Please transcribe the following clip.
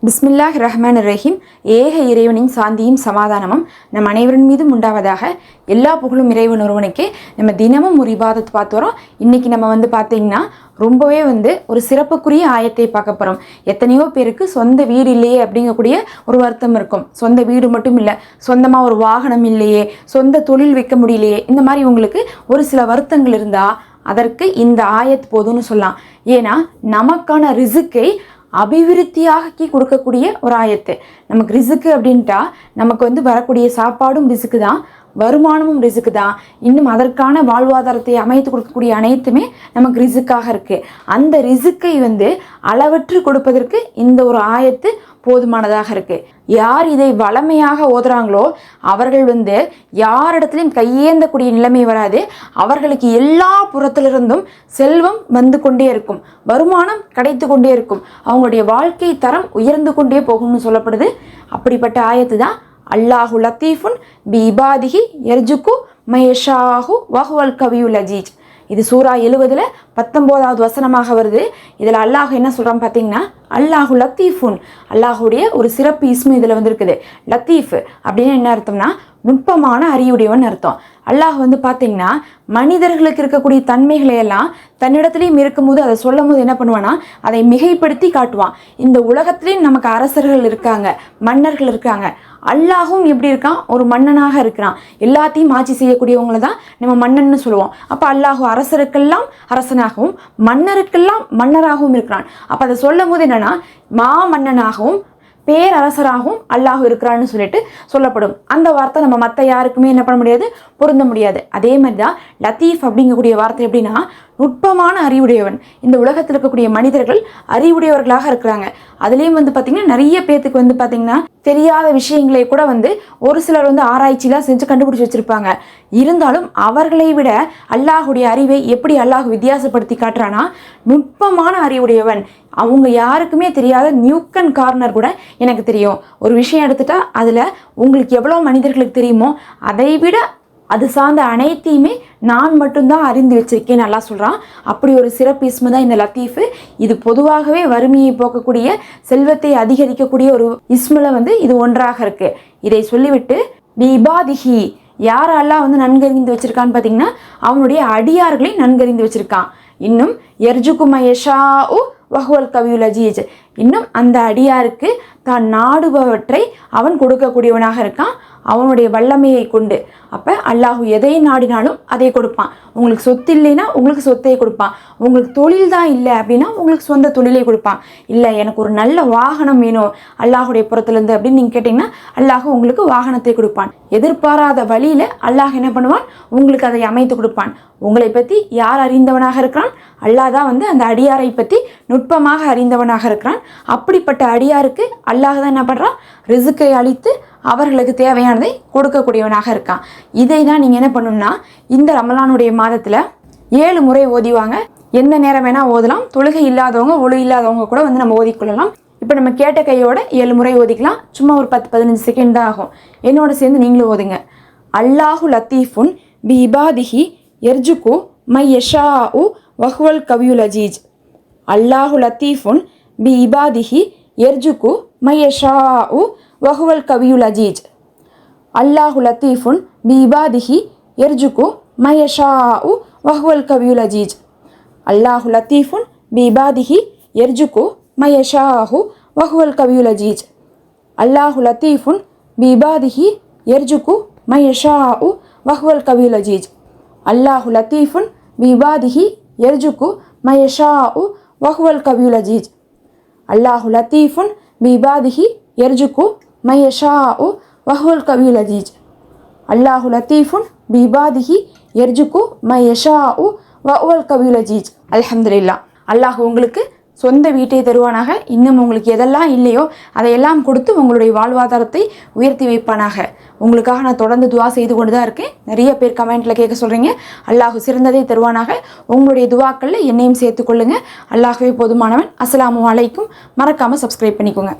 பிஸ்மில்லாஹ் ரஹ்மான் ரஹீம். ஏக இறைவனின் சாந்தியும் சமாதானமும் நம் அனைவரின் மீதும் உண்டாவதாக. எல்லா புகழும் இறைவன் ஒருவனுக்கே. நம்ம தினமும் ஒரு இபாதத் பார்த்து வரோம். இன்றைக்கி நம்ம பார்த்தீங்கன்னா ரொம்பவே ஒரு சிறப்புக்குரிய ஆயத்தை பார்க்க போகிறோம். எத்தனையோ பேருக்கு சொந்த வீடு இல்லையே அப்படிங்கக்கூடிய ஒரு வருத்தம் இருக்கும். சொந்த வீடு மட்டும் இல்லை, சொந்தமாக ஒரு வாகனம் இல்லையே, சொந்த தொழில் வைக்க முடியலையே, இந்த மாதிரி உங்களுக்கு ஒரு சில வருத்தங்கள் இருந்தால் அதற்கு இந்த ஆயத் போதும்னு சொல்லலாம். ஏன்னா நமக்கான ரிசுக்கை அபிவிருத்தியாக்கி கொடுக்கக்கூடிய ஒரு ஆயத்து. நமக்கு ரிசுக்கு அப்படின்ட்டா நமக்கு வரக்கூடிய சாப்பாடும் ரிசுக்கு தான், வருமானமும் ரிசுக்கு தான், இன்னும் அதற்கான வாழ்வாதாரத்தை அமைத்து கொடுக்கக்கூடிய அனைத்துமே நமக்கு ரிசுக்காக இருக்குது. அந்த ரிசுக்கை அளவற்று கொடுப்பதற்கு இந்த ஒரு ஆயத்து போதுமானதாக இருக்குது. யார் இதை வளமையாக ஓதுறாங்களோ அவர்கள் யாரிடத்துலையும் கையேந்தக்கூடிய நிலைமை வராது. அவர்களுக்கு எல்லா புறத்திலிருந்தும் செல்வம் வந்து கொண்டே இருக்கும், வருமானம் கிடைத்து கொண்டே இருக்கும், அவங்களுடைய வாழ்க்கை தரம் உயர்ந்து கொண்டே போகும்னு சொல்லப்படுது. அப்படிப்பட்ட ஆயத்து தான் அல்லாஹு லத்தீஃபுன் பி இபாதிஹி யர்ஜுகு மயஷாஹு வஹுவல் கவியுல் அஜீஜ். இது சூரா 70 19வது வசனமாக வருது. இதில் அல்லாஹ் என்ன சொல்கிறான் பார்த்தீங்கன்னா, அல்லாஹு லத்தீஃபுன், அல்லாஹுடைய ஒரு சிறப்பு இஸ்மு இதில் இருக்குது. லத்தீஃப் அப்படின்னு என்ன அர்த்தம்னா நுட்பமான அறிவுடையவன் அர்த்தம். அல்லாஹ் பார்த்தீங்கன்னா மனிதர்களுக்கு இருக்கக்கூடிய தன்மைகளை எல்லாம் தன்னிடத்துலையும் இருக்கும்போது அதை சொல்லும் போது என்ன பண்ணுவான்னா அதை மிகைப்படுத்தி காட்டுவான். இந்த உலகத்துலேயும் நமக்கு அரசர்கள் இருக்காங்க, மன்னர்கள் இருக்காங்க. அல்லாஹும் எப்படி இருக்கான்? ஒரு மன்னனாக இருக்கிறான். எல்லாத்தையும் ஆட்சி செய்யக்கூடியவங்களை தான் நம்ம மன்னன்னு சொல்லுவோம். அப்போ அல்லாஹு அரசருக்கெல்லாம் அரசனாகவும் மன்னருக்கெல்லாம் மன்னராகவும் இருக்கிறான். அப்போ அதை சொல்லும் போது என்னன்னா மன்னனாகவும் பேரரசராகவும் அல்லாஹ் இருக்கிறான்னு சொல்லிட்டு சொல்லப்படும். அந்த வார்த்தை நம்ம மற்ற யாருக்குமே என்ன பண்ண முடியாது, பொருந்த முடியாது. அதே மாதிரி தான் லத்தீஃப் அப்படிங்கக்கூடிய வார்த்தை எப்படின்னா நுட்பமான அறிவுடையவன். இந்த உலகத்தில் இருக்கக்கூடிய மனிதர்கள் அறிவுடையவர்களாக இருக்கிறாங்க. அதுலேயும் பார்த்திங்கன்னா நிறைய பேர்த்துக்கு பார்த்திங்கன்னா தெரியாத விஷயங்களை கூட ஒரு சிலர் ஆராய்ச்சிலாம் செஞ்சு கண்டுபிடிச்சி வச்சுருப்பாங்க. இருந்தாலும் அவர்களை விட அல்லாஹுடைய அறிவை எப்படி அல்லாஹ் வித்தியாசப்படுத்தி காட்டுறானா நுட்பமான அறிவுடையவன். அவங்க யாருக்குமே தெரியாத நியூக்கன் கார்னர் கூட எனக்கு தெரியும். ஒரு விஷயம் எடுத்துட்டா அதில் உங்களுக்கு எவ்வளோ மனிதர்களுக்கு தெரியுமோ அதை விட அது சார்ந்த அனைத்தையுமே நான் மட்டும்தான் அறிந்து வச்சிருக்கேன் நல்லா சொல்கிறான். அப்படி ஒரு சிறப்பு இஸ்மு தான் இந்த லத்தீஃபு. இது பொதுவாகவே வறுமையை போக்கக்கூடிய, செல்வத்தை அதிகரிக்கக்கூடிய ஒரு இஸ்மில் இது ஒன்றாக இருக்குது. இதை சொல்லிவிட்டு பிபாதிஹி, யார் அல்லாஹ் நன்கறிந்து வச்சிருக்கான்னு பார்த்தீங்கன்னா அவனுடைய அடியார்களை நன்கறிந்து வச்சிருக்கான். இன்னும் யர்ஜுகு மயஷாஉ வஹுவல் கவியுல் அஜீஜ், இன்னும் அந்த அடியாருக்கு தான் நாடுபவற்றை அவன் கொடுக்கக்கூடியவனாக இருக்கான் அவனுடைய வல்லமையை கொண்டு. அப்போ அல்லாஹு எதை நாடினாலும் அதை கொடுப்பான். உங்களுக்கு சொத்து இல்லைன்னா உங்களுக்கு சொத்தை கொடுப்பான். உங்களுக்கு தொழில் தான் இல்லை அப்படின்னா உங்களுக்கு சொந்த தொழிலை கொடுப்பான். இல்லை எனக்கு ஒரு நல்ல வாகனம் வேணும் அல்லாஹுடைய புறத்துலேருந்து அப்படின்னு நீங்கள் கேட்டிங்கன்னா அல்லாஹ் உங்களுக்கு வாகனத்தை கொடுப்பான். எதிர்பாராத வழியில் அல்லாஹ் என்ன பண்ணுவான், உங்களுக்கு அதை அமைத்து கொடுப்பான். உங்களை பற்றி யார் அறிந்தவனாக இருக்கிறான்? அல்லாஹ் தான் அந்த அடியாரை பற்றி நுட்பமாக அறிந்தவனாக இருக்கிறான். அப்படிப்பட்ட அடியாருக்கு அல்லாஹ் தான் என்ன பண்ணுறான், ரிசுக்கை அளித்து அவர்களுக்கு தேவையானதை கொடுக்கக்கூடியவனாக இருக்கான். இதை தான் நீங்கள் என்ன பண்ணணும்னா இந்த ரமலானுடைய மாதத்தில் 7 முறை ஓதிவாங்க. எந்த நேரம் வேணால் ஓதலாம். தொழுகை இல்லாதவங்க ஒழு இல்லாதவங்க கூட நம்ம ஓதிக்கொள்ளலாம். இப்போ நம்ம கேட்ட கையோட 7 முறை ஓதிக்கலாம். சும்மா ஒரு 10-15 செகண்ட் தான் ஆகும். என்னோட சேர்ந்து நீங்களும் ஓதுங்க. அல்லாஹு லத்தீஃபுன் பி இபாதிஹி யர்ஜுகு மய்யஷாஉ வஹுவல் கவியுல் அஜீஜ். அல்லாஹு லத்தீஃபுன் பி இபாதிஹி யர்ஜுகு மய்யஷாஉ வஹுவல் கவியுல் அஜீஜ். அல்லாஹு லத்தீஃபுன் பி இபாதிஹி யர்ஜுகு மயஷாஉ வஹுவல் கவியுல் அஜீஜ். அல்லாஹு லத்தீஃபுன் பி இபாதிஹி யர்ஜுகு மயஷாஹு வஹுவல் கவியுல் அஜீஜ். அல்லாஹு லத்தீஃபுன் பி இபாதிஹி யர்ஜுகு மயஷாஉ வஹுவல் கவியுல் அஜீஜ். அல்லாஹு லத்தீஃபுன் பி இபாதிஹி யர்ஜுகு மயஷாஉ வஹுவல் கவியுல் அஜீஜ். அல்லாஹு லத்தீஃபுன் பி இபாதிஹி யர்ஜுகு மயஷாஉ வஹுவல் கவியுல் அஜீஜ். அல்லாஹு லத்தீஃபுன் பி இபாதிஹி யர்ஜுகு மயஷாஉ வஹுவல் கவியுல் அஜீஜ். அல்ஹம்துலில்லாஹ். அல்லாஹ் உங்களுக்கு சொந்த வீட்டை தருவானாக. இன்னும் உங்களுக்கு எதெல்லாம் இல்லையோ அதையெல்லாம் கொடுத்து உங்களுடைய வாழ்வாதாரத்தை உயர்த்தி வைப்பானாக. உங்களுக்காக நான் தொடர்ந்து துவா செய்து கொண்டு தான் இருக்கேன். நிறைய பேர் கமெண்ட்டில் கேட்க சொல்கிறீங்க. அல்லாஹ் சிறந்ததை தருவானாக. உங்களுடைய துவாக்களில் என்னையும் சேர்த்துக்கொள்ளுங்கள். அல்லாஹ்வே போதுமானவன். அஸ்ஸலாமு அலைக்கும். மறக்காமல் சப்ஸ்கிரைப் பண்ணிக்கோங்க.